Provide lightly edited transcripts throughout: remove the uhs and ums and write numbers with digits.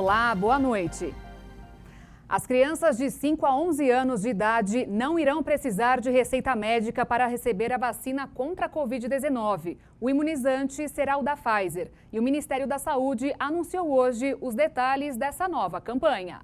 Olá, boa noite. As crianças de 5 a 11 anos de idade não irão precisar de receita médica para receber a vacina contra a Covid-19. O imunizante será o da Pfizer. E o Ministério da Saúde anunciou hoje os detalhes dessa nova campanha.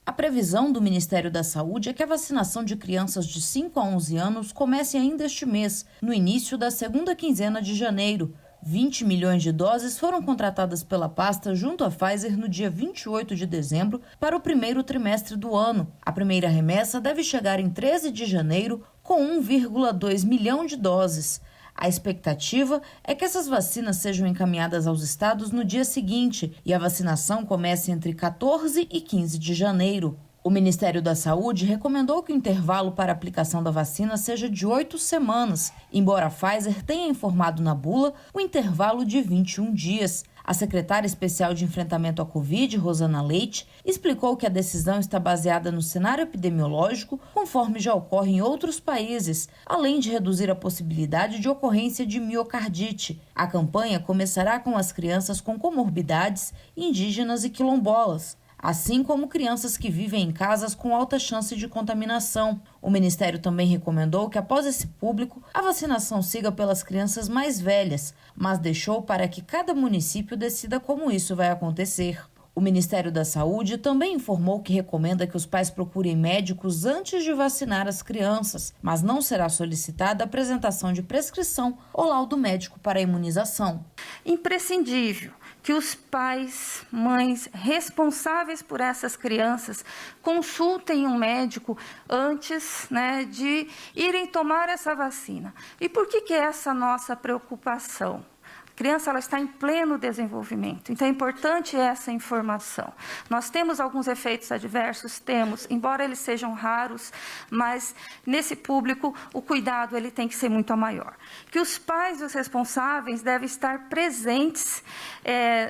A previsão do Ministério da Saúde é que a vacinação de crianças de 5 a 11 anos comece ainda este mês, no início da segunda quinzena de janeiro. 20 milhões de doses foram contratadas pela pasta junto à Pfizer no dia 28 de dezembro para o primeiro trimestre do ano. A primeira remessa deve chegar em 13 de janeiro com 1,2 milhão de doses. A expectativa é que essas vacinas sejam encaminhadas aos estados no dia seguinte e a vacinação comece entre 14 e 15 de janeiro. O Ministério da Saúde recomendou que o intervalo para a aplicação da vacina seja de 8 semanas, embora a Pfizer tenha informado na bula o intervalo de 21 dias. A secretária especial de enfrentamento à Covid, Rosana Leite, explicou que a decisão está baseada no cenário epidemiológico, conforme já ocorre em outros países, além de reduzir a possibilidade de ocorrência de miocardite. A campanha começará com as crianças com comorbidades, indígenas e quilombolas, assim como crianças que vivem em casas com alta chance de contaminação. O Ministério também recomendou que, após esse público, a vacinação siga pelas crianças mais velhas, mas deixou para que cada município decida como isso vai acontecer. O Ministério da Saúde também informou que recomenda que os pais procurem médicos antes de vacinar as crianças, mas não será solicitada a apresentação de prescrição ou laudo médico para a imunização. Imprescindível que os pais, mães responsáveis por essas crianças consultem um médico antes, de irem tomar essa vacina. E por que é essa nossa preocupação? A criança ela está em pleno desenvolvimento, então é importante essa informação. Nós temos alguns efeitos adversos, embora eles sejam raros, mas nesse público o cuidado ele tem que ser muito maior. Que os pais e os responsáveis devem estar presentes,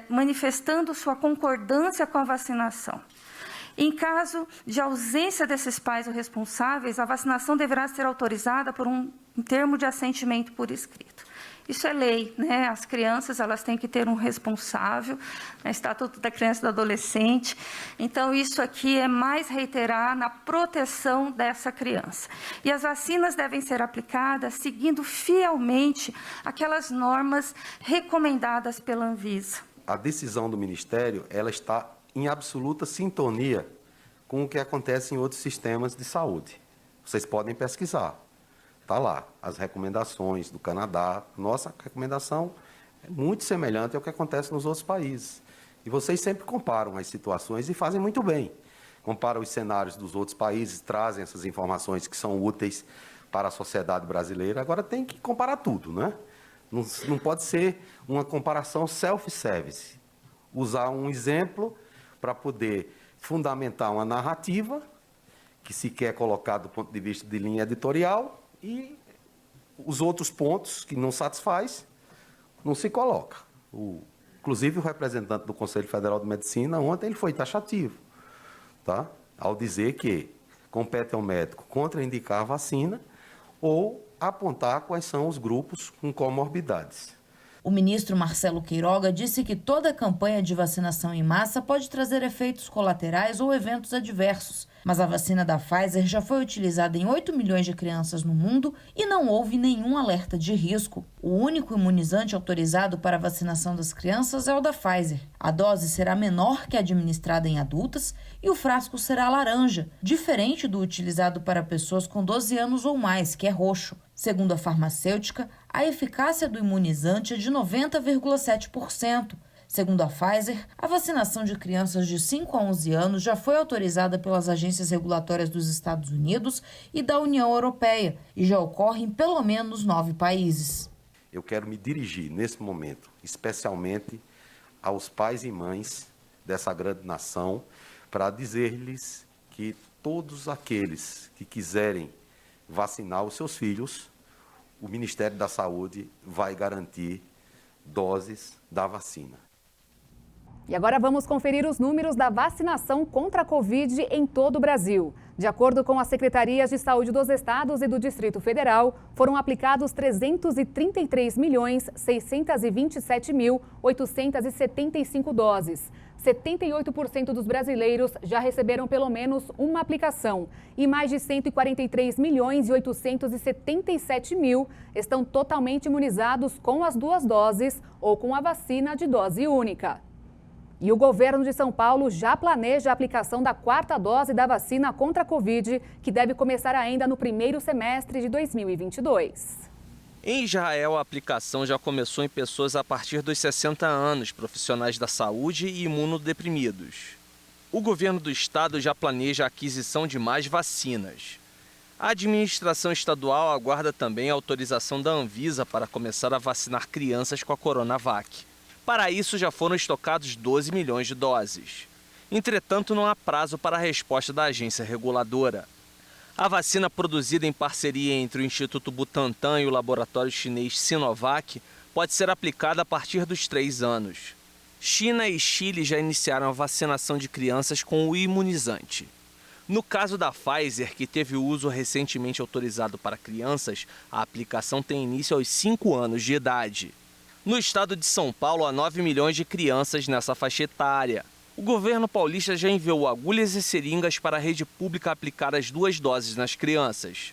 manifestando sua concordância com a vacinação. Em caso de ausência desses pais ou responsáveis, a vacinação deverá ser autorizada por um termo de assentimento por escrito. Isso é lei, As crianças, elas têm que ter um responsável, Estatuto da Criança e do Adolescente. Então, isso aqui é mais reiterar na proteção dessa criança. E as vacinas devem ser aplicadas seguindo fielmente aquelas normas recomendadas pela Anvisa. A decisão do Ministério, ela está em absoluta sintonia com o que acontece em outros sistemas de saúde. Vocês podem pesquisar. Está lá, as recomendações do Canadá. Nossa recomendação é muito semelhante ao que acontece nos outros países. E vocês sempre comparam as situações e fazem muito bem. Comparam os cenários dos outros países, trazem essas informações que são úteis para a sociedade brasileira. Agora tem que comparar tudo, Não pode ser uma comparação self-service. Usar um exemplo para poder fundamentar uma narrativa que se quer colocar do ponto de vista de linha editorial, e os outros pontos que não satisfaz, não se coloca. Inclusive, o representante do Conselho Federal de Medicina, ontem, ele foi taxativo, ao dizer que compete ao médico contraindicar a vacina ou apontar quais são os grupos com comorbidades. O ministro Marcelo Queiroga disse que toda campanha de vacinação em massa pode trazer efeitos colaterais ou eventos adversos, mas a vacina da Pfizer já foi utilizada em 8 milhões de crianças no mundo e não houve nenhum alerta de risco. O único imunizante autorizado para a vacinação das crianças é o da Pfizer. A dose será menor que a administrada em adultas e o frasco será laranja, diferente do utilizado para pessoas com 12 anos ou mais, que é roxo. Segundo a farmacêutica, a eficácia do imunizante é de 90,7%. Segundo a Pfizer, a vacinação de crianças de 5 a 11 anos já foi autorizada pelas agências regulatórias dos Estados Unidos e da União Europeia e já ocorre em pelo menos 9 países. Eu quero me dirigir, nesse momento, especialmente aos pais e mães dessa grande nação, para dizer-lhes que todos aqueles que quiserem vacinar os seus filhos, o Ministério da Saúde vai garantir doses da vacina. E agora vamos conferir os números da vacinação contra a Covid em todo o Brasil. De acordo com as Secretarias de Saúde dos Estados e do Distrito Federal, foram aplicados 333.627.875 doses. 78% dos brasileiros já receberam pelo menos uma aplicação e mais de 143.877.000 estão totalmente imunizados com as 2 doses ou com a vacina de dose única. E o governo de São Paulo já planeja a aplicação da 4ª dose da vacina contra a Covid, que deve começar ainda no primeiro semestre de 2022. Em Israel, a aplicação já começou em pessoas a partir dos 60 anos, profissionais da saúde e imunodeprimidos. O governo do estado já planeja a aquisição de mais vacinas. A administração estadual aguarda também a autorização da Anvisa para começar a vacinar crianças com a Coronavac. Para isso, já foram estocados 12 milhões de doses. Entretanto, não há prazo para a resposta da agência reguladora. A vacina produzida em parceria entre o Instituto Butantan e o laboratório chinês Sinovac pode ser aplicada a partir dos 3 anos. China e Chile já iniciaram a vacinação de crianças com o imunizante. No caso da Pfizer, que teve o uso recentemente autorizado para crianças, a aplicação tem início aos 5 anos de idade. No estado de São Paulo, há 9 milhões de crianças nessa faixa etária. O governo paulista já enviou agulhas e seringas para a rede pública aplicar as 2 doses nas crianças.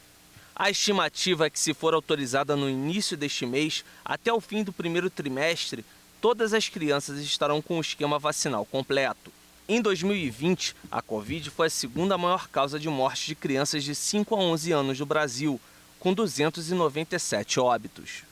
A estimativa é que, se for autorizada no início deste mês, até o fim do primeiro trimestre, todas as crianças estarão com o esquema vacinal completo. Em 2020, a Covid foi a 2ª maior causa de morte de crianças de 5 a 11 anos no Brasil, com 297 óbitos.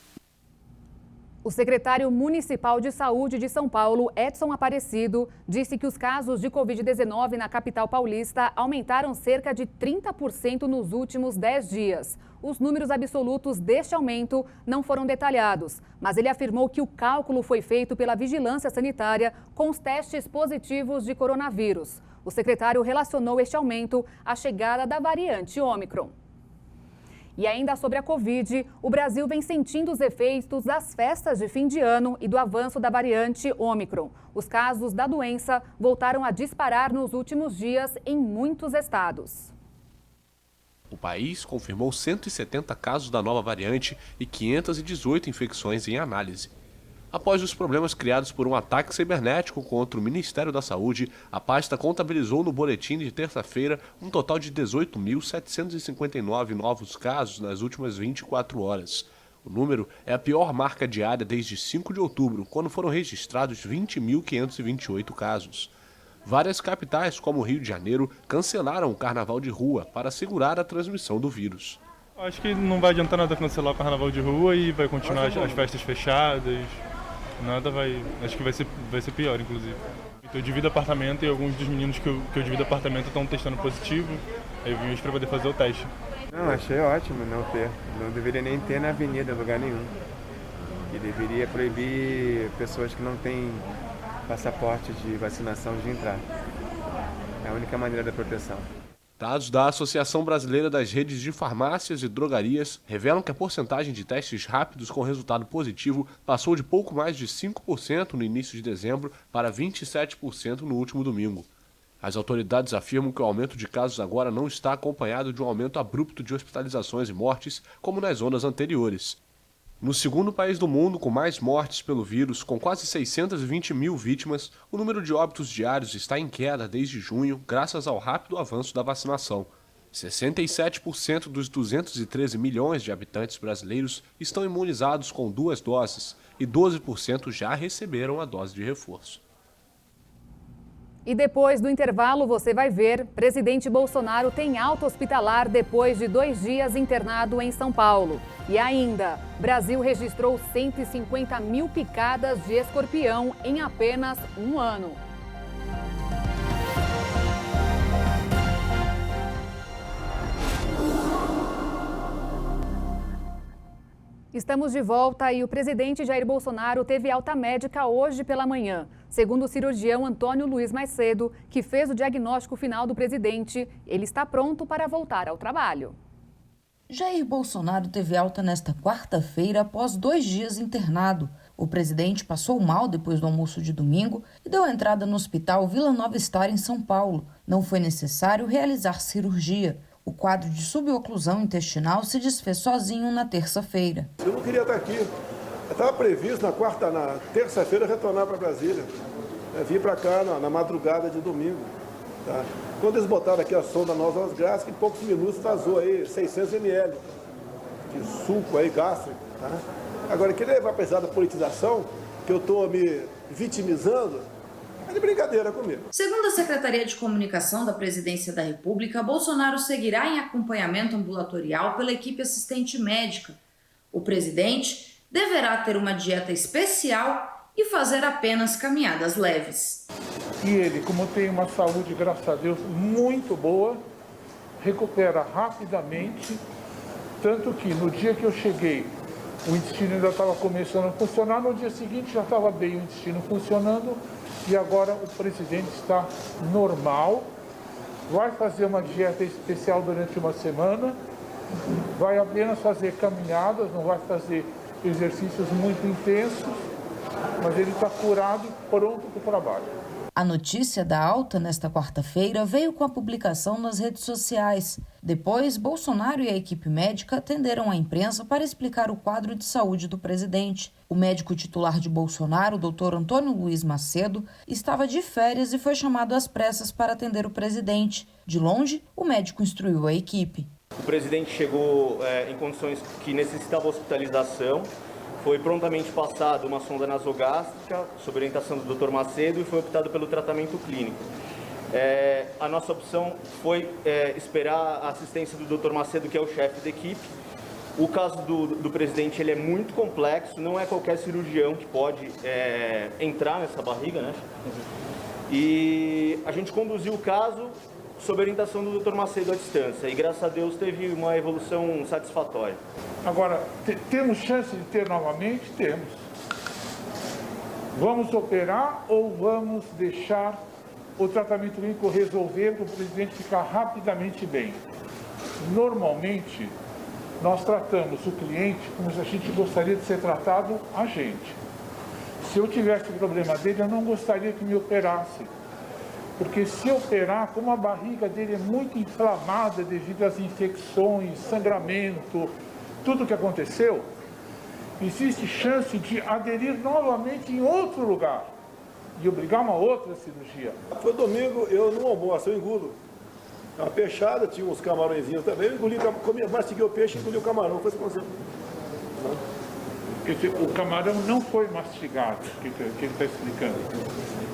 O secretário municipal de saúde de São Paulo, Edson Aparecido, disse que os casos de Covid-19 na capital paulista aumentaram cerca de 30% nos últimos 10 dias. Os números absolutos deste aumento não foram detalhados, mas ele afirmou que o cálculo foi feito pela Vigilância Sanitária com os testes positivos de coronavírus. O secretário relacionou este aumento à chegada da variante Ômicron. E ainda sobre a Covid, o Brasil vem sentindo os efeitos das festas de fim de ano e do avanço da variante Ômicron. Os casos da doença voltaram a disparar nos últimos dias em muitos estados. O país confirmou 170 casos da nova variante e 518 infecções em análise. Após os problemas criados por um ataque cibernético contra o Ministério da Saúde, a pasta contabilizou no boletim de terça-feira um total de 18.759 novos casos nas últimas 24 horas. O número é a pior marca diária desde 5 de outubro, quando foram registrados 20.528 casos. Várias capitais, como o Rio de Janeiro, cancelaram o carnaval de rua para segurar a transmissão do vírus. Acho que não vai adiantar nada cancelar o carnaval de rua e vai continuar as festas fechadas. Acho que vai ser pior, inclusive. Eu divido apartamento e alguns dos meninos que eu divido apartamento estão testando positivo. Aí eu vim hoje para poder fazer o teste. Não, achei ótimo não ter. Não deveria nem ter na avenida, lugar nenhum. E deveria proibir pessoas que não têm passaporte de vacinação de entrar. É a única maneira da proteção. Dados da Associação Brasileira das Redes de Farmácias e Drogarias revelam que a porcentagem de testes rápidos com resultado positivo passou de pouco mais de 5% no início de dezembro para 27% no último domingo. As autoridades afirmam que o aumento de casos agora não está acompanhado de um aumento abrupto de hospitalizações e mortes, como nas ondas anteriores. No segundo país do mundo com mais mortes pelo vírus, com quase 620 mil vítimas, o número de óbitos diários está em queda desde junho, graças ao rápido avanço da vacinação. 67% dos 213 milhões de habitantes brasileiros estão imunizados com 2 doses e 12% já receberam a dose de reforço. E depois do intervalo, você vai ver, presidente Bolsonaro tem alta hospitalar depois de 2 dias internado em São Paulo. E ainda, Brasil registrou 150 mil picadas de escorpião em apenas um ano. Estamos de volta e o presidente Jair Bolsonaro teve alta médica hoje pela manhã. Segundo o cirurgião Antônio Luiz Macedo, que fez o diagnóstico final do presidente, ele está pronto para voltar ao trabalho. Jair Bolsonaro teve alta nesta quarta-feira após 2 dias internado. O presidente passou mal depois do almoço de domingo e deu entrada no hospital Vila Nova Star, em São Paulo. Não foi necessário realizar cirurgia. O quadro de suboclusão intestinal se desfez sozinho na terça-feira. Eu não queria estar aqui. Eu estava previsto na terça-feira retornar para Brasília. Vim para cá na madrugada de domingo. Tá? Quando eles botaram aqui a sonda nasogástrica, em poucos minutos vazou aí 600 ml de suco aí gástrico. Tá? Agora, querer levar pesar da politização, que eu estou me vitimizando, é de brincadeira comigo. Segundo a Secretaria de Comunicação da Presidência da República, Bolsonaro seguirá em acompanhamento ambulatorial pela equipe assistente médica. O presidente deverá ter uma dieta especial e fazer apenas caminhadas leves. E ele, como tem uma saúde, graças a Deus, muito boa, recupera rapidamente, tanto que no dia que eu cheguei, o intestino ainda estava começando a funcionar, no dia seguinte já estava bem o intestino funcionando e agora o presidente está normal, vai fazer uma dieta especial durante uma semana, vai apenas fazer caminhadas, não vai fazer exercícios muito intensos, mas ele está curado e pronto para o trabalho. A notícia da alta nesta quarta-feira veio com a publicação nas redes sociais. Depois, Bolsonaro e a equipe médica atenderam a imprensa para explicar o quadro de saúde do presidente. O médico titular de Bolsonaro, o Dr. Antônio Luiz Macedo, estava de férias e foi chamado às pressas para atender o presidente. De longe, o médico instruiu a equipe. O presidente chegou em condições que necessitava hospitalização. Foi prontamente passada uma sonda nasogástrica sob orientação do Dr. Macedo e foi optado pelo tratamento clínico. A nossa opção foi esperar a assistência do Dr. Macedo, que é o chefe da equipe. O caso do presidente ele é muito complexo, não é qualquer cirurgião que pode entrar nessa barriga, né? E a gente conduziu o caso sob orientação do Dr. Macedo à distância e graças a Deus teve uma evolução satisfatória. Agora, temos chance de ter novamente? Temos. Vamos operar ou vamos deixar o tratamento clínico resolver para o presidente ficar rapidamente bem? Normalmente, nós tratamos o cliente como se a gente gostaria de ser tratado a gente. Se eu tivesse o problema dele, eu não gostaria que me operasse. Porque se operar, como a barriga dele é muito inflamada devido às infecções, sangramento, tudo que aconteceu, existe chance de aderir novamente em outro lugar e obrigar uma outra cirurgia. Foi domingo, eu no almoço, eu engulo. Uma peixada, tinha uns camarõezinhos também, eu engoli, mastiguei o peixe e engoli o camarão, foi isso que O camarão não foi mastigado, que ele está explicando.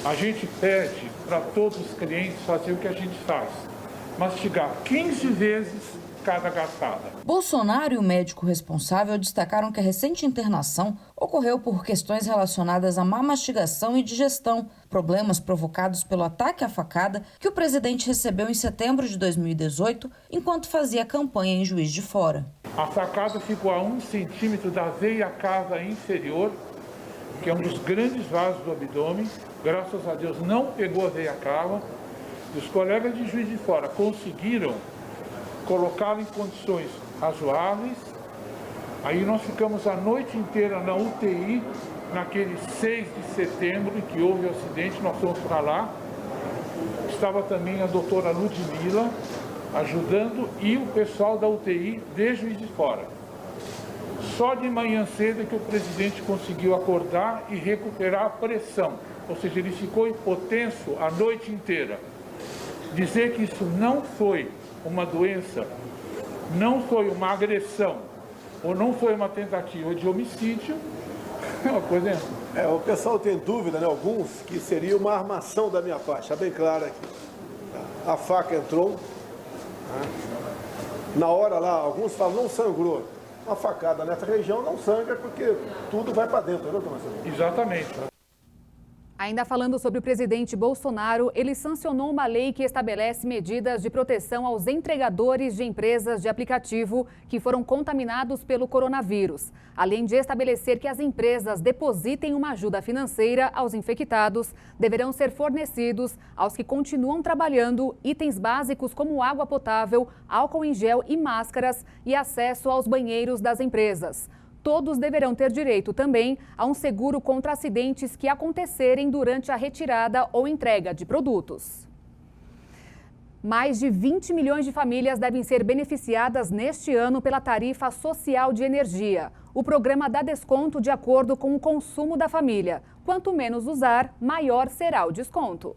A gente pede para todos os clientes fazer o que a gente faz, mastigar 15 vezes cada garfada. Bolsonaro e o médico responsável destacaram que a recente internação ocorreu por questões relacionadas à má mastigação e digestão, problemas provocados pelo ataque à facada que o presidente recebeu em setembro de 2018, enquanto fazia campanha em Juiz de Fora. A facada ficou a 1 centímetro da veia cava inferior, que é um dos grandes vasos do abdômen. Graças a Deus não pegou a veia cava. E os colegas de Juiz de Fora conseguiram colocá-lo em condições razoáveis. Aí nós ficamos a noite inteira na UTI, naquele 6 de setembro em que houve o acidente, nós fomos para lá. Estava também a doutora Ludmila ajudando e o pessoal da UTI de Juiz de Fora. Só de manhã cedo que o presidente conseguiu acordar e recuperar a pressão, ou seja, ele ficou hipotenso a noite inteira. Dizer que isso não foi uma doença, não foi uma agressão, ou não foi uma tentativa de homicídio, é uma coisa... o pessoal tem dúvida, né, alguns, que seria uma armação da minha parte, está bem claro aqui. A faca entrou, na hora lá, alguns falam, não sangrou. Uma facada nessa região não sangra porque tudo vai para dentro, né, Tomás? Exatamente. Ainda falando sobre o presidente Bolsonaro, ele sancionou uma lei que estabelece medidas de proteção aos entregadores de empresas de aplicativo que foram contaminados pelo coronavírus, além de estabelecer que as empresas depositem uma ajuda financeira aos infectados, deverão ser fornecidos aos que continuam trabalhando itens básicos como água potável, álcool em gel e máscaras e acesso aos banheiros das empresas. Todos deverão ter direito também a um seguro contra acidentes que acontecerem durante a retirada ou entrega de produtos. Mais de 20 milhões de famílias devem ser beneficiadas neste ano pela tarifa social de energia. O programa dá desconto de acordo com o consumo da família. Quanto menos usar, maior será o desconto.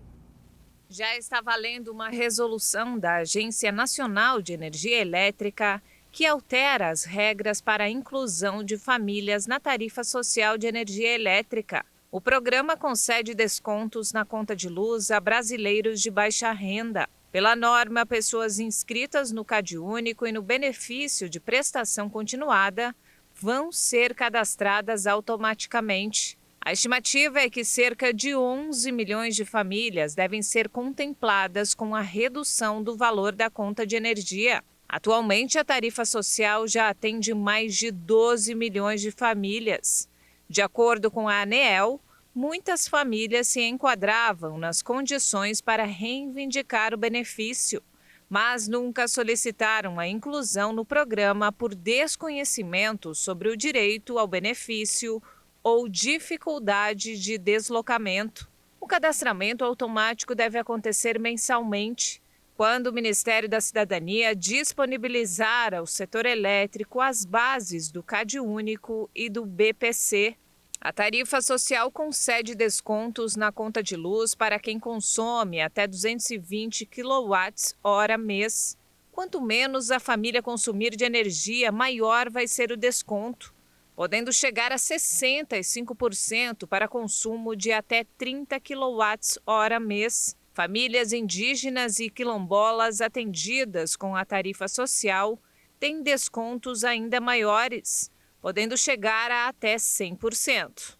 Já está valendo uma resolução da Agência Nacional de Energia Elétrica que altera as regras para a inclusão de famílias na tarifa social de energia elétrica. O programa concede descontos na conta de luz a brasileiros de baixa renda. Pela norma, pessoas inscritas no CadÚnico e no benefício de prestação continuada vão ser cadastradas automaticamente. A estimativa é que cerca de 11 milhões de famílias devem ser contempladas com a redução do valor da conta de energia. Atualmente, a tarifa social já atende mais de 12 milhões de famílias. De acordo com a ANEEL, muitas famílias se enquadravam nas condições para reivindicar o benefício, mas nunca solicitaram a inclusão no programa por desconhecimento sobre o direito ao benefício ou dificuldade de deslocamento. O cadastramento automático deve acontecer mensalmente, quando o Ministério da Cidadania disponibilizar ao setor elétrico as bases do CadÚnico e do BPC. A tarifa social concede descontos na conta de luz para quem consome até 220 kWh mês. Quanto menos a família consumir de energia, maior vai ser o desconto, podendo chegar a 65% para consumo de até 30 kWh mês. Famílias indígenas e quilombolas atendidas com a tarifa social têm descontos ainda maiores, podendo chegar a até 100%.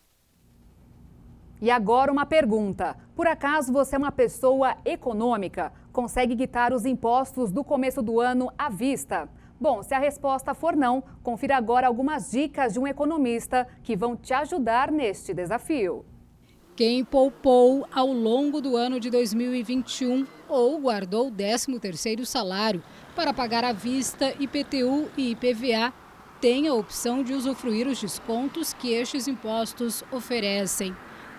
E agora uma pergunta. Por acaso você é uma pessoa econômica? Consegue quitar os impostos do começo do ano à vista? Bom, se a resposta for não, confira agora algumas dicas de um economista que vão te ajudar neste desafio. Quem poupou ao longo do ano de 2021 ou guardou o 13º salário para pagar à vista IPTU e IPVA tem a opção de usufruir os descontos que estes impostos oferecem.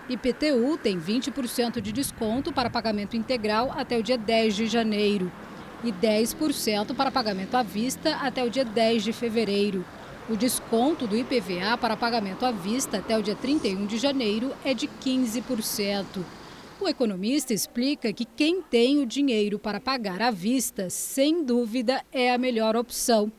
IPTU tem 20% de desconto para pagamento integral até o dia 10 de janeiro e 10% para pagamento à vista até o dia 10 de fevereiro. O desconto do IPVA para pagamento à vista até o dia 31 de janeiro é de 15%. O economista explica que quem tem o dinheiro para pagar à vista, sem dúvida, é a melhor opção.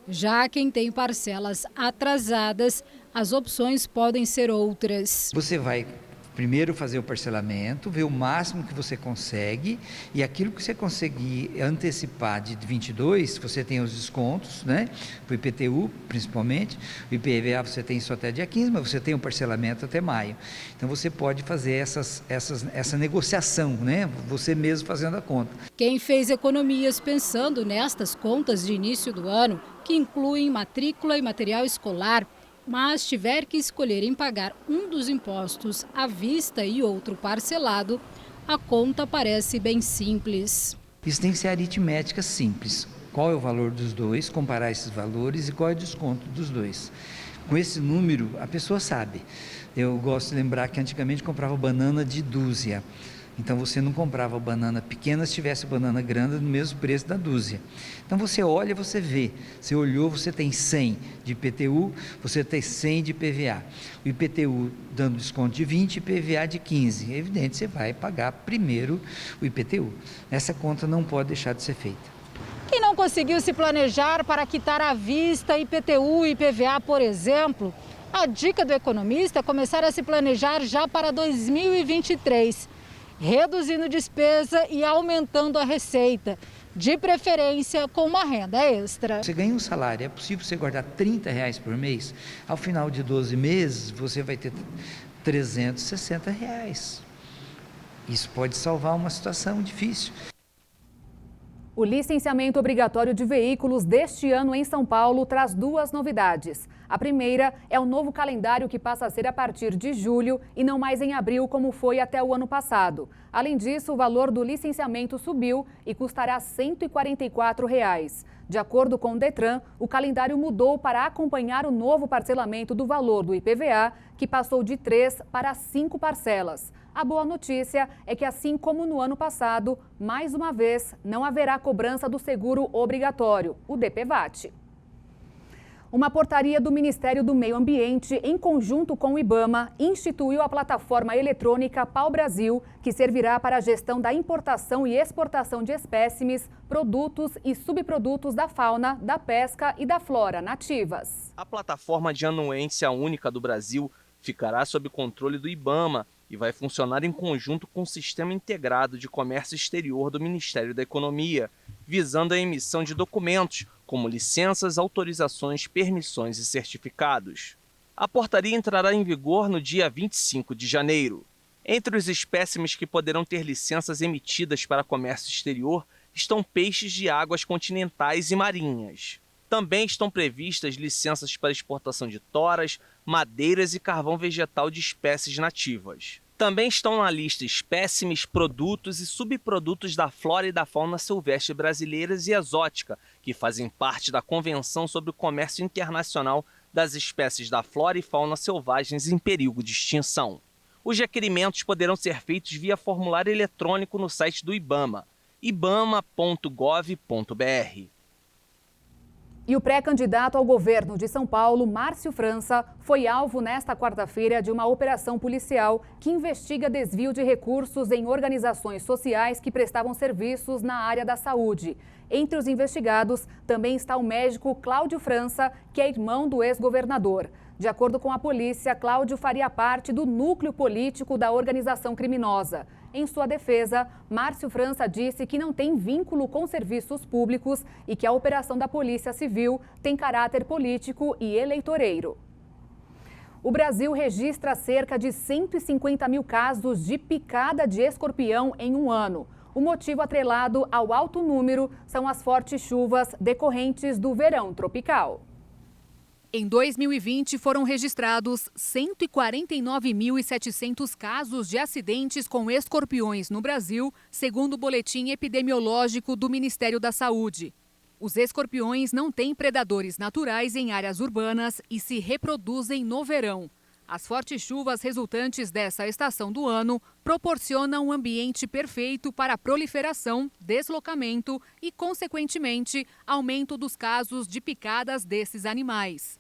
Já quem tem parcelas atrasadas, as opções podem ser outras. Você vai primeiro fazer o parcelamento, ver o máximo que você consegue e aquilo que você conseguir antecipar de 22, você tem os descontos, né? O IPTU principalmente, o IPVA você tem só até dia 15, mas você tem o parcelamento até maio. Então você pode fazer essa negociação, né? Você mesmo fazendo a conta. Quem fez economias pensando nestas contas de início do ano, que incluem matrícula e material escolar, mas tiver que escolher em pagar um dos impostos à vista e outro parcelado, a conta parece bem simples. Isso tem que ser aritmética simples. Qual é o valor dos dois, comparar esses valores e qual é o desconto dos dois. Com esse número, a pessoa sabe. Eu gosto de lembrar que antigamente comprava banana de dúzia. Então você não comprava banana pequena se tivesse banana grande no mesmo preço da dúzia. Então você olha, você vê. Você olhou, você tem 100 de IPTU, você tem 100 de IPVA. O IPTU dando desconto de 20, IPVA de 15. É evidente, você vai pagar primeiro o IPTU. Essa conta não pode deixar de ser feita. Quem não conseguiu se planejar para quitar à vista IPTU e IPVA, por exemplo, a dica do economista é começar a se planejar já para 2023. Reduzindo despesa e aumentando a receita, de preferência com uma renda extra. Você ganha um salário, é possível você guardar R$30 por mês, ao final de 12 meses você vai ter R$360. Isso pode salvar uma situação difícil. O licenciamento obrigatório de veículos deste ano em São Paulo traz duas novidades. A primeira é o novo calendário que passa a ser a partir de julho e não mais em abril, como foi até o ano passado. Além disso, o valor do licenciamento subiu e custará R$ 144. De acordo com o Detran, o calendário mudou para acompanhar o novo parcelamento do valor do IPVA, que passou de 3 para 5 parcelas. A boa notícia é que, assim como no ano passado, mais uma vez, não haverá cobrança do seguro obrigatório, o DPVAT. Uma portaria do Ministério do Meio Ambiente, em conjunto com o IBAMA, instituiu a plataforma eletrônica Pau Brasil, que servirá para a gestão da importação e exportação de espécimes, produtos e subprodutos da fauna, da pesca e da flora nativas. A plataforma de anuência única do Brasil ficará sob controle do IBAMA e vai funcionar em conjunto com o Sistema Integrado de Comércio Exterior do Ministério da Economia, visando a emissão de documentos, como licenças, autorizações, permissões e certificados. A portaria entrará em vigor no dia 25 de janeiro. Entre os espécimes que poderão ter licenças emitidas para comércio exterior estão peixes de águas continentais e marinhas. Também estão previstas licenças para exportação de toras, madeiras e carvão vegetal de espécies nativas. Também estão na lista espécimes, produtos e subprodutos da flora e da fauna silvestre brasileiras e exótica, que fazem parte da Convenção sobre o Comércio Internacional das Espécies da Flora e Fauna Selvagens em Perigo de Extinção. Os requerimentos poderão ser feitos via formulário eletrônico no site do IBAMA, ibama.gov.br. E o pré-candidato ao governo de São Paulo, Márcio França, foi alvo nesta quarta-feira de uma operação policial que investiga desvio de recursos em organizações sociais que prestavam serviços na área da saúde. Entre os investigados também está o médico Cláudio França, que é irmão do ex-governador. De acordo com a polícia, Cláudio faria parte do núcleo político da organização criminosa. Em sua defesa, Márcio França disse que não tem vínculo com serviços públicos e que a operação da Polícia Civil tem caráter político e eleitoreiro. O Brasil registra cerca de 150 mil casos de picada de escorpião em um ano. O motivo atrelado ao alto número são as fortes chuvas decorrentes do verão tropical. Em 2020, foram registrados 149.700 casos de acidentes com escorpiões no Brasil, segundo o boletim epidemiológico do Ministério da Saúde. Os escorpiões não têm predadores naturais em áreas urbanas e se reproduzem no verão. As fortes chuvas resultantes dessa estação do ano proporcionam um ambiente perfeito para a proliferação, deslocamento e, consequentemente, aumento dos casos de picadas desses animais.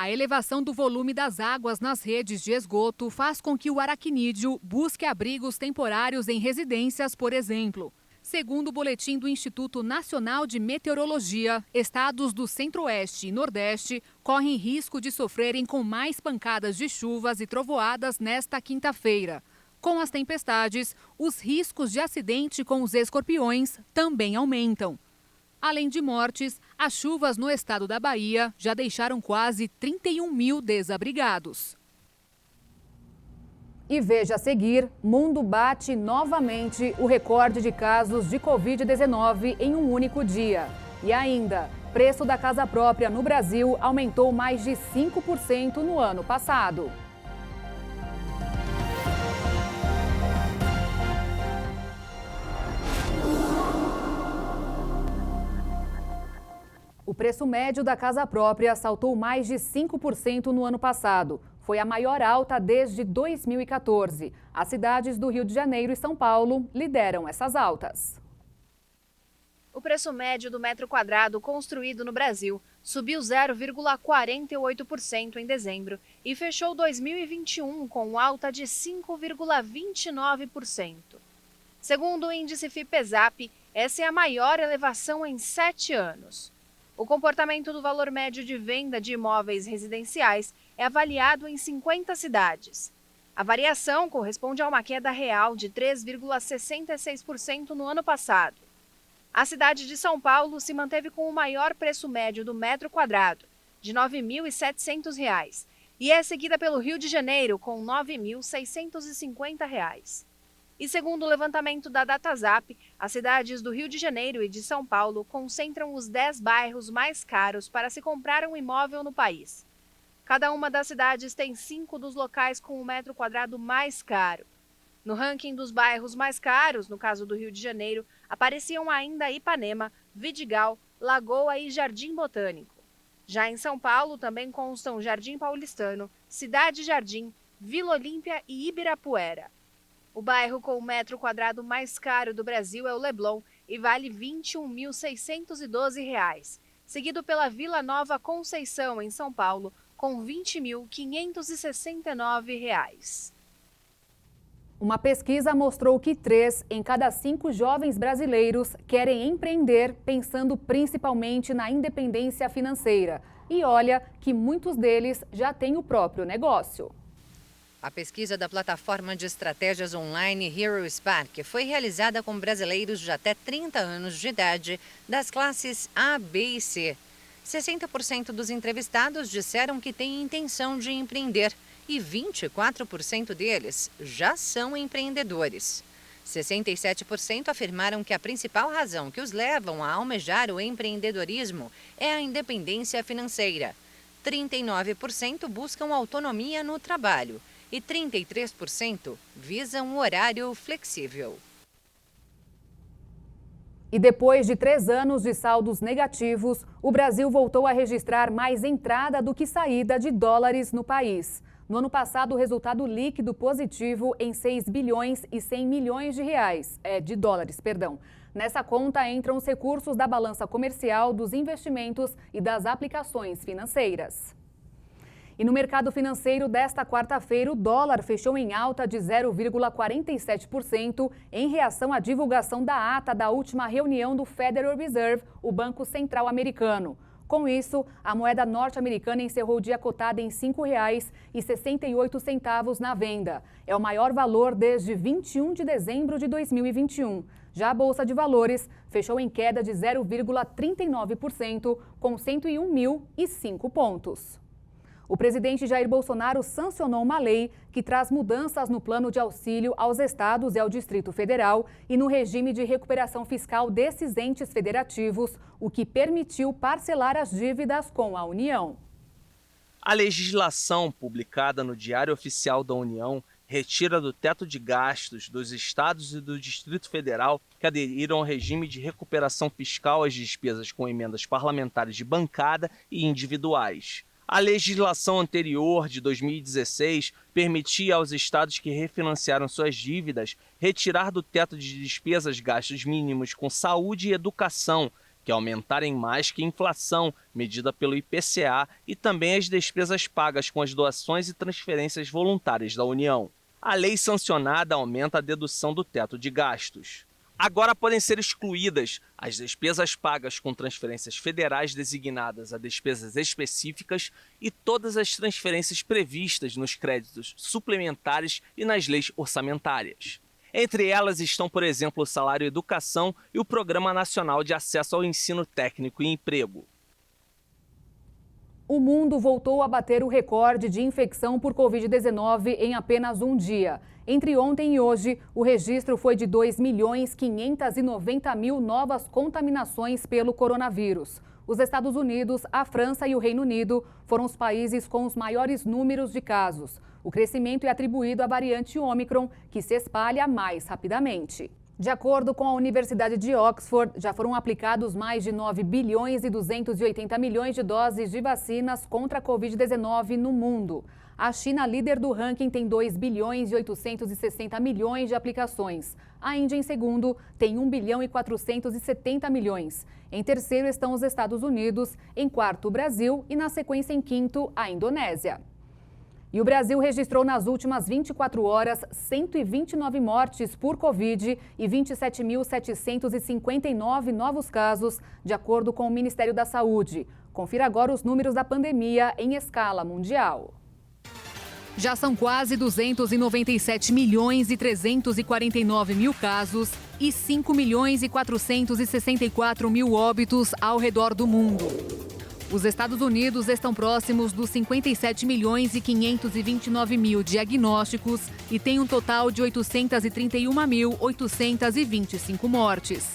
A elevação do volume das águas nas redes de esgoto faz com que o aracnídeo busque abrigos temporários em residências, por exemplo. Segundo o boletim do Instituto Nacional de Meteorologia, estados do Centro-Oeste e Nordeste correm risco de sofrerem com mais pancadas de chuvas e trovoadas nesta quinta-feira. Com as tempestades, os riscos de acidente com os escorpiões também aumentam. Além de mortes, as chuvas no estado da Bahia já deixaram quase 31 mil desabrigados. E veja a seguir, mundo bate novamente o recorde de casos de Covid-19 em um único dia. E ainda, preço da casa própria no Brasil aumentou mais de 5% no ano passado. O preço médio da casa própria saltou mais de 5% no ano passado. Foi a maior alta desde 2014. As cidades do Rio de Janeiro e São Paulo lideram essas altas. O preço médio do metro quadrado construído no Brasil subiu 0,48% em dezembro e fechou 2021 com alta de 5,29%. Segundo o índice Fipesap, essa é a maior elevação em 7 anos. O comportamento do valor médio de venda de imóveis residenciais é avaliado em 50 cidades. A variação corresponde a uma queda real de 3,66% no ano passado. A cidade de São Paulo se manteve com o maior preço médio do metro quadrado, de R$ 9.700, e é seguida pelo Rio de Janeiro, com R$ 9.650. E segundo o levantamento da DataZap, as cidades do Rio de Janeiro e de São Paulo concentram os 10 bairros mais caros para se comprar um imóvel no país. Cada uma das cidades tem 5 dos locais com o metro quadrado mais caro. No ranking dos bairros mais caros, no caso do Rio de Janeiro, apareciam ainda Ipanema, Vidigal, Lagoa e Jardim Botânico. Já em São Paulo também constam Jardim Paulistano, Cidade Jardim, Vila Olímpia e Ibirapuera. O bairro com o metro quadrado mais caro do Brasil é o Leblon e vale R$ 21.612, seguido pela Vila Nova Conceição, em São Paulo, com R$ 20.569. Uma pesquisa mostrou que 3 em cada 5 jovens brasileiros querem empreender, pensando principalmente na independência financeira. E olha que muitos deles já têm o próprio negócio. A pesquisa da plataforma de estratégias online Hero Spark foi realizada com brasileiros de até 30 anos de idade, das classes A, B e C. 60% dos entrevistados disseram que têm intenção de empreender e 24% deles já são empreendedores. 67% afirmaram que a principal razão que os levam a almejar o empreendedorismo é a independência financeira. 39% buscam autonomia no trabalho e 33% visam um horário flexível. E depois de 3 anos de saldos negativos, o Brasil voltou a registrar mais entrada do que saída de dólares no país. No ano passado, o resultado líquido positivo em 6 bilhões e 100 milhões de dólares. Nessa conta entram os recursos da balança comercial, dos investimentos e das aplicações financeiras. E no mercado financeiro desta quarta-feira, o dólar fechou em alta de 0,47% em reação à divulgação da ata da última reunião do Federal Reserve, o Banco Central Americano. Com isso, a moeda norte-americana encerrou o dia cotada em R$ 5,68 na venda. É o maior valor desde 21 de dezembro de 2021. Já a Bolsa de Valores fechou em queda de 0,39%, com 101.005 pontos. O presidente Jair Bolsonaro sancionou uma lei que traz mudanças no plano de auxílio aos estados e ao Distrito Federal e no regime de recuperação fiscal desses entes federativos, o que permitiu parcelar as dívidas com a União. A legislação publicada no Diário Oficial da União retira do teto de gastos dos estados e do Distrito Federal que aderiram ao regime de recuperação fiscal as despesas com emendas parlamentares de bancada e individuais. A legislação anterior, de 2016, permitia aos estados que refinanciaram suas dívidas retirar do teto de despesas gastos mínimos com saúde e educação, que aumentarem mais que a inflação, medida pelo IPCA, e também as despesas pagas com as doações e transferências voluntárias da União. A lei sancionada aumenta a dedução do teto de gastos. Agora podem ser excluídas as despesas pagas com transferências federais designadas a despesas específicas e todas as transferências previstas nos créditos suplementares e nas leis orçamentárias. Entre elas estão, por exemplo, o Salário Educação e o Programa Nacional de Acesso ao Ensino Técnico e Emprego. O mundo voltou a bater o recorde de infecção por Covid-19 em apenas um dia. Entre ontem e hoje, o registro foi de 2.590.000 novas contaminações pelo coronavírus. Os Estados Unidos, a França e o Reino Unido foram os países com os maiores números de casos. O crescimento é atribuído à variante Ômicron, que se espalha mais rapidamente. De acordo com a Universidade de Oxford, já foram aplicados mais de 9 bilhões e 280 milhões de doses de vacinas contra a Covid-19 no mundo. A China, líder do ranking, tem 2 bilhões e 860 milhões de aplicações. A Índia, em segundo, tem 1 bilhão e 470 milhões. Em terceiro estão os Estados Unidos, em quarto o Brasil e, na sequência, em quinto, a Indonésia. E o Brasil registrou nas últimas 24 horas 129 mortes por Covid e 27.759 novos casos, de acordo com o Ministério da Saúde. Confira agora os números da pandemia em escala mundial. Já são quase 297 milhões e 349 mil casos e 5 milhões e 464 mil óbitos ao redor do mundo. Os Estados Unidos estão próximos dos 57 milhões e 529 mil diagnósticos e tem um total de 831.825 mortes.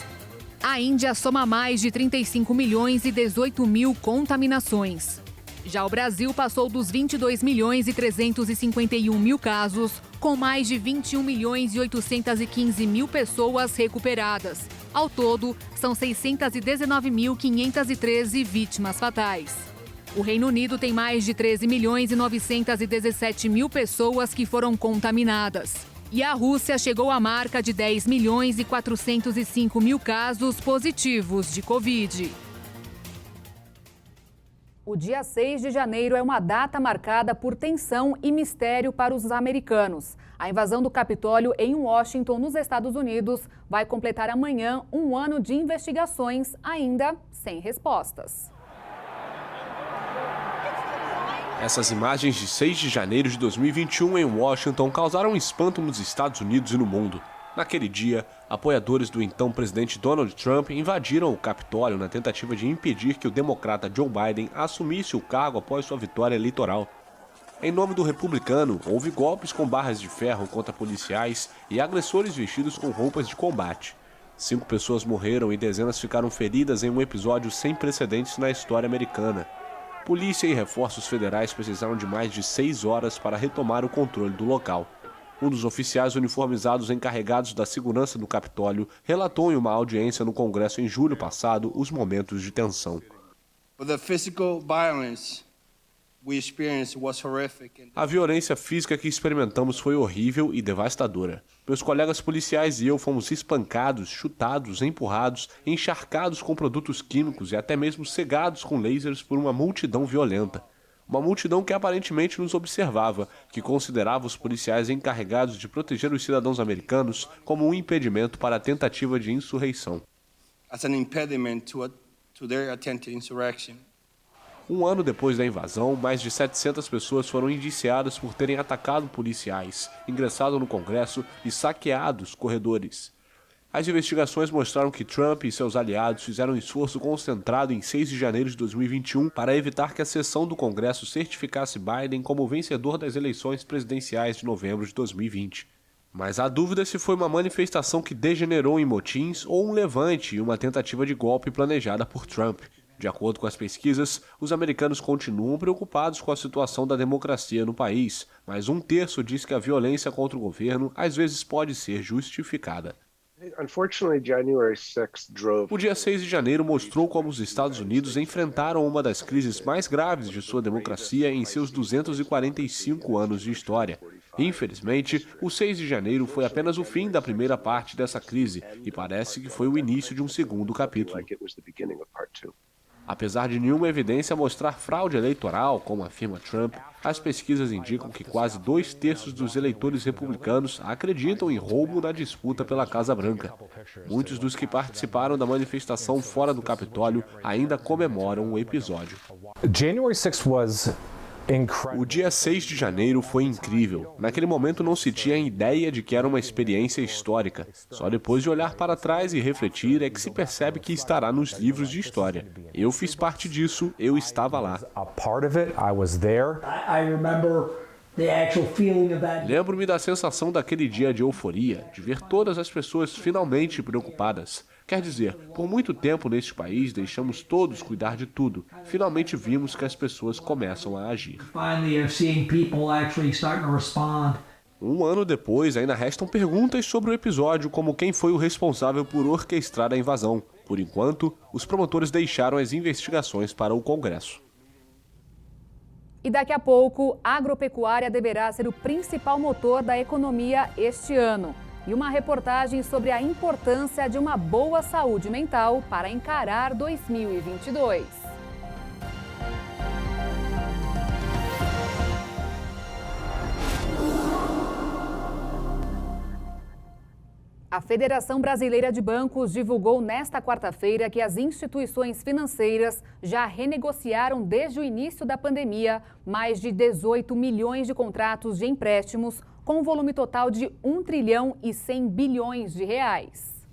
A Índia soma mais de 35 milhões e 18 mil contaminações. Já o Brasil passou dos 22 milhões e 351 mil casos, com mais de 21 milhões e 815 mil pessoas recuperadas. Ao todo, são 619.513 vítimas fatais. O Reino Unido tem mais de 13 milhões e 917 mil pessoas que foram contaminadas. E a Rússia chegou à marca de 10 milhões e 405 mil casos positivos de Covid. O dia 6 de janeiro é uma data marcada por tensão e mistério para os americanos. A invasão do Capitólio em Washington, nos Estados Unidos, vai completar amanhã um ano de investigações, ainda sem respostas. Essas imagens de 6 de janeiro de 2021 em Washington causaram espanto nos Estados Unidos e no mundo. Naquele dia, apoiadores do então presidente Donald Trump invadiram o Capitólio na tentativa de impedir que o democrata Joe Biden assumisse o cargo após sua vitória eleitoral. Em nome do republicano, houve golpes com barras de ferro contra policiais e agressores vestidos com roupas de combate. 5 pessoas morreram e dezenas ficaram feridas em um episódio sem precedentes na história americana. Polícia e reforços federais precisaram de mais de 6 horas para retomar o controle do local. Um dos oficiais uniformizados encarregados da segurança do Capitólio relatou em uma audiência no Congresso em julho passado os momentos de tensão. A violência física que experimentamos foi horrível e devastadora. Meus colegas policiais e eu fomos espancados, chutados, empurrados, encharcados com produtos químicos e até mesmo cegados com lasers por uma multidão violenta. Uma multidão que aparentemente nos observava, que considerava os policiais encarregados de proteger os cidadãos americanos como um impedimento para a tentativa de insurreição. Um ano depois da invasão, mais de 700 pessoas foram indiciadas por terem atacado policiais, ingressado no Congresso e saqueado os corredores. As investigações mostraram que Trump e seus aliados fizeram um esforço concentrado em 6 de janeiro de 2021 para evitar que a sessão do Congresso certificasse Biden como vencedor das eleições presidenciais de novembro de 2020. Mas há dúvida se foi uma manifestação que degenerou em motins ou um levante e uma tentativa de golpe planejada por Trump. De acordo com as pesquisas, os americanos continuam preocupados com a situação da democracia no país, mas 1/3 diz que a violência contra o governo às vezes pode ser justificada. O dia 6 de janeiro mostrou como os Estados Unidos enfrentaram uma das crises mais graves de sua democracia em seus 245 anos de história. Infelizmente, o 6 de janeiro foi apenas o fim da primeira parte dessa crise e parece que foi o início de um segundo capítulo. Apesar de nenhuma evidência mostrar fraude eleitoral, como afirma Trump, as pesquisas indicam que quase 2/3 dos eleitores republicanos acreditam em roubo na disputa pela Casa Branca. Muitos dos que participaram da manifestação fora do Capitólio ainda comemoram o episódio. O dia 6 de janeiro foi incrível. Naquele momento não se tinha ideia de que era uma experiência histórica. Só depois de olhar para trás e refletir é que se percebe que estará nos livros de história. Eu fiz parte disso, eu estava lá. Lembro-me da sensação daquele dia de euforia, de ver todas as pessoas finalmente preocupadas. Quer dizer, por muito tempo neste país deixamos todos cuidar de tudo. Finalmente vimos que as pessoas começam a agir. Um ano depois, ainda restam perguntas sobre o episódio, como quem foi o responsável por orquestrar a invasão. Por enquanto, os promotores deixaram as investigações para o Congresso. E daqui a pouco, a agropecuária deverá ser o principal motor da economia este ano. E uma reportagem sobre a importância de uma boa saúde mental para encarar 2022. A Federação Brasileira de Bancos divulgou nesta quarta-feira que as instituições financeiras já renegociaram desde o início da pandemia mais de 18 milhões de contratos de empréstimos, com um volume total de 1 trilhão e 100 bilhões de reais.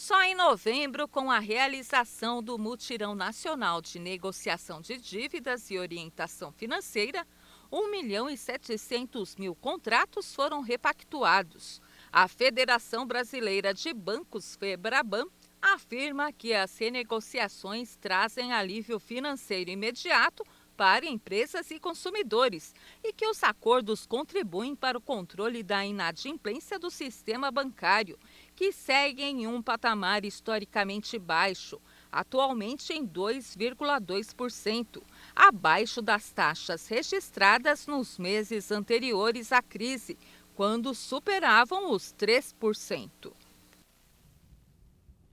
Só em novembro, com a realização do Mutirão Nacional de Negociação de Dívidas e Orientação Financeira, 1.700.000 contratos foram repactuados. A Federação Brasileira de Bancos, FEBRABAN, afirma que as renegociações trazem alívio financeiro imediato para empresas e consumidores e que os acordos contribuem para o controle da inadimplência do sistema bancário, que segue em um patamar historicamente baixo, atualmente em 2,2%, abaixo das taxas registradas nos meses anteriores à crise, quando superavam os 3%.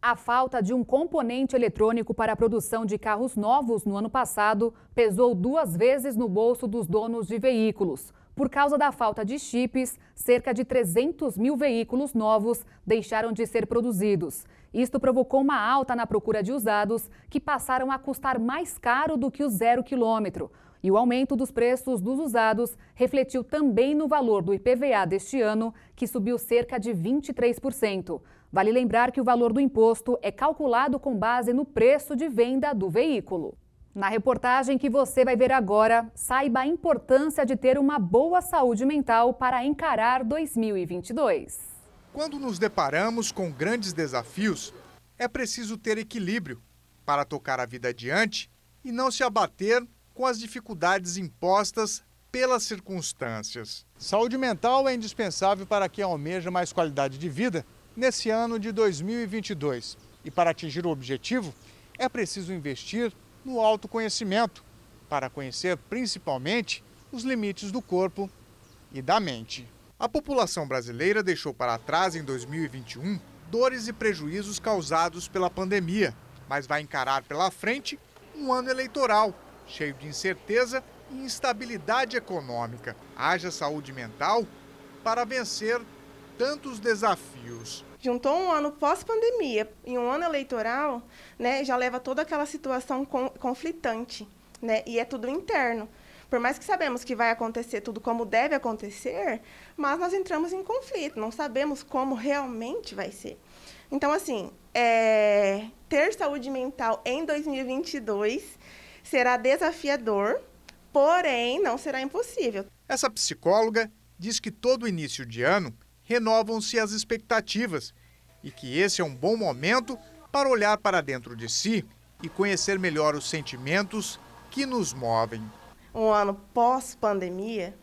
A falta de um componente eletrônico para a produção de carros novos no ano passado pesou 2 vezes no bolso dos donos de veículos. Por causa da falta de chips, cerca de 300.000 veículos novos deixaram de ser produzidos. Isto provocou uma alta na procura de usados, que passaram a custar mais caro do que o 0 quilômetro. E o aumento dos preços dos usados refletiu também no valor do IPVA deste ano, que subiu cerca de 23%. Vale lembrar que o valor do imposto é calculado com base no preço de venda do veículo. Na reportagem que você vai ver agora, saiba a importância de ter uma boa saúde mental para encarar 2022. Quando nos deparamos com grandes desafios, é preciso ter equilíbrio para tocar a vida adiante e não se abater com as dificuldades impostas pelas circunstâncias. Saúde mental é indispensável para quem almeja mais qualidade de vida nesse ano de 2022. E para atingir o objetivo, é preciso investir no autoconhecimento, para conhecer principalmente os limites do corpo e da mente. A população brasileira deixou para trás em 2021 dores e prejuízos causados pela pandemia, mas vai encarar pela frente um ano eleitoral, cheio de incerteza e instabilidade econômica. Haja saúde mental para vencer tantos desafios. Juntou um ano pós-pandemia e um ano eleitoral, né, já leva toda aquela situação conflitante, né, e é tudo interno. Por mais que sabemos que vai acontecer tudo como deve acontecer, mas nós entramos em conflito, não sabemos como realmente vai ser. Então, assim, ter saúde mental em 2022 será desafiador, porém não será impossível. Essa psicóloga diz que todo início de ano renovam-se as expectativas e que esse é um bom momento para olhar para dentro de si e conhecer melhor os sentimentos que nos movem. Um ano pós-pandemia,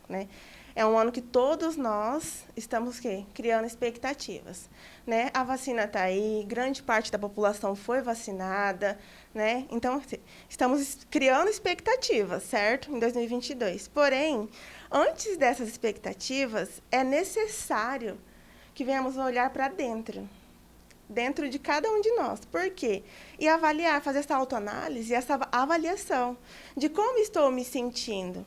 né, é um ano que todos nós estamos criando expectativas, né? A vacina está aí, grande parte da população foi vacinada, né? Então, estamos criando expectativas, certo? Em 2022. Porém, antes dessas expectativas, é necessário que venhamos olhar para dentro de cada um de nós. Por quê? E avaliar, fazer essa autoanálise, essa avaliação de como estou me sentindo.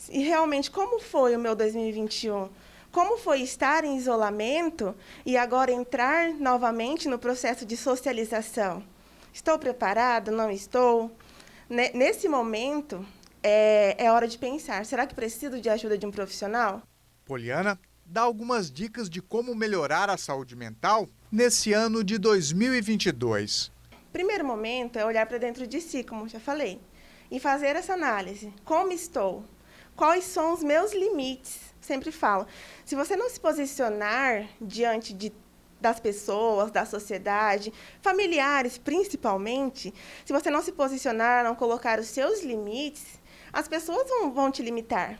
E realmente, como foi o meu 2021? Como foi estar em isolamento e agora entrar novamente no processo de socialização? Estou preparado? Não estou? Nesse momento, é hora de pensar. Será que preciso de ajuda de um profissional? Poliana dá algumas dicas de como melhorar a saúde mental nesse ano de 2022. Primeiro momento é olhar para dentro de si, como já falei, e fazer essa análise. Como estou? Quais são os meus limites? Sempre falo, se você não se posicionar diante das pessoas, da sociedade, familiares principalmente, se você não se posicionar, não colocar os seus limites, as pessoas vão te limitar.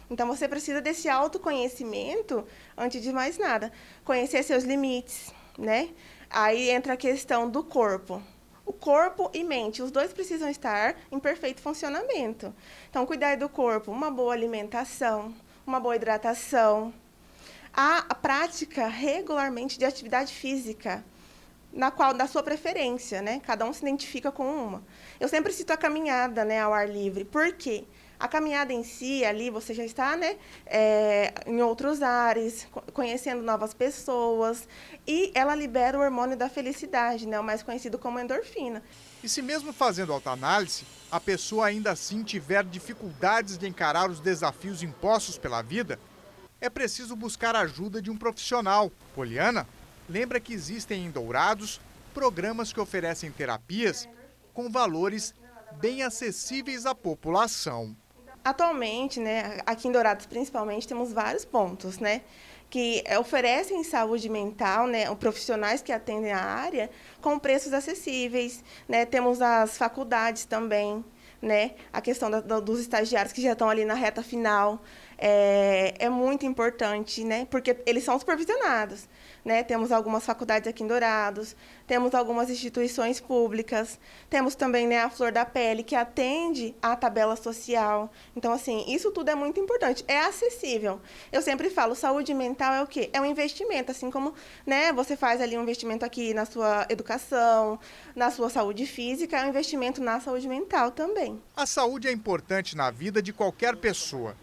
Então, você precisa desse autoconhecimento antes de mais nada. Conhecer seus limites, né? Aí entra a questão do corpo. O corpo e mente, os dois precisam estar em perfeito funcionamento. Então, cuidar do corpo, uma boa alimentação, uma boa hidratação. A prática regularmente de atividade física, da sua preferência, né? Cada um se identifica com uma. Eu sempre cito a caminhada, né, ao ar livre. Por quê? A caminhada em si, ali você já está, né, em outros ares, conhecendo novas pessoas, e ela libera o hormônio da felicidade, né, o mais conhecido como endorfina. E se mesmo fazendo autoanálise, a pessoa ainda assim tiver dificuldades de encarar os desafios impostos pela vida, é preciso buscar a ajuda de um profissional. Poliana lembra que existem em Dourados programas que oferecem terapias com valores bem acessíveis à população. Atualmente, né, aqui em Dourados principalmente, temos vários pontos, né, que oferecem saúde mental, né, profissionais que atendem a área com preços acessíveis, né, temos as faculdades também, né, a questão dos estagiários que já estão ali na reta final, é muito importante, né, porque eles são supervisionados, né, temos algumas faculdades aqui em Dourados, temos algumas instituições públicas, temos também, né, a Flor da Pele, que atende à tabela social. Então, assim, isso tudo é muito importante, é acessível. Eu sempre falo, saúde mental é o quê? É um investimento, assim como, né, você faz ali um investimento aqui na sua educação, na sua saúde física, é um investimento na saúde mental também. A saúde é importante na vida de qualquer pessoa,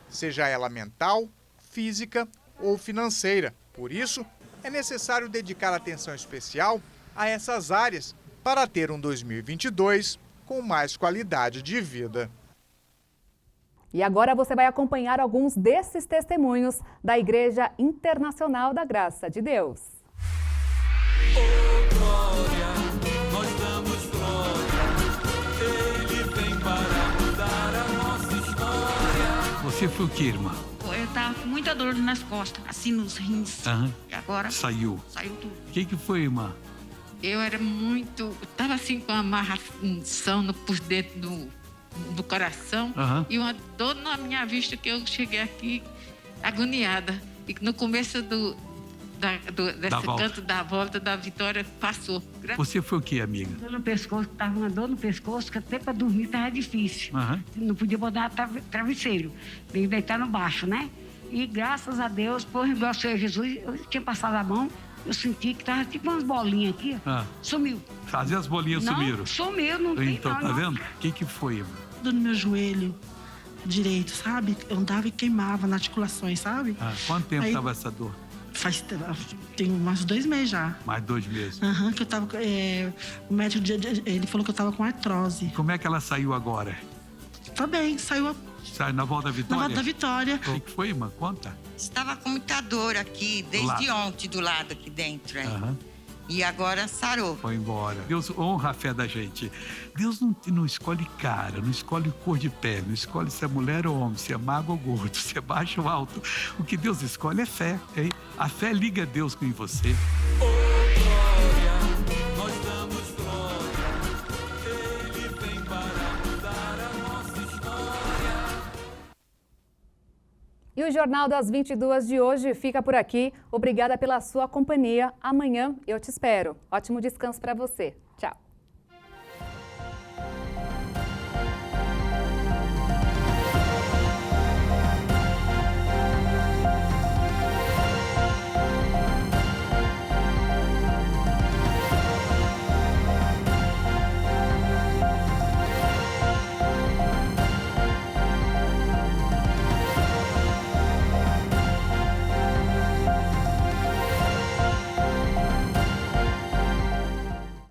seja ela mental, física ou financeira. Por isso, é necessário dedicar atenção especial a essas áreas para ter um 2022 com mais qualidade de vida. E agora você vai acompanhar alguns desses testemunhos da Igreja Internacional da Graça de Deus. Oh, glória, nós damos glória, Ele vem para mudar a nossa história. Você foi o que, irmã? Eu tava com muita dor nas costas, assim nos rins. E agora saiu tudo. O que foi, irmã? Eu era muito... Tava assim com uma amarração por dentro do coração. E uma dor na minha vista que eu cheguei aqui agoniada. E no começo desse canto da volta da Vitória passou. Você foi o que, amiga? Dor no pescoço, tava uma dor no pescoço que até para dormir tava difícil. Não podia botar travesseiro, nem deitar no baixo, né? E graças a Deus, por igual ao Senhor Jesus, eu tinha passado a mão, eu senti que tava tipo umas bolinhas aqui, sumiu. Fazer as bolinhas sumiram? Sumiu, não tem então, não. Tá vendo? O que foi, irmã? No meu joelho direito, sabe? Eu andava e queimava nas articulações, sabe? Quanto tempo tava essa dor? Tem mais 2 meses já. Mais 2 meses? Que eu tava... o médico, ele falou que eu tava com artrose. Como é que ela saiu agora? Tá bem, saiu na volta da Vitória? Na volta da Vitória. O que foi, irmã? Conta. Estava com muita dor aqui, desde ontem, do lado aqui dentro. E agora sarou. Foi embora. Deus honra a fé da gente. Deus não escolhe cara, não escolhe cor de pele, não escolhe se é mulher ou homem, se é magro ou gordo, se é baixo ou alto. O que Deus escolhe é fé, hein? A fé liga Deus com você. Oh, glória, nós damos glória, Ele vem para mudar a nossa história. E o Jornal das 22 de hoje fica por aqui. Obrigada pela sua companhia. Amanhã eu te espero. Ótimo descanso para você. Tchau.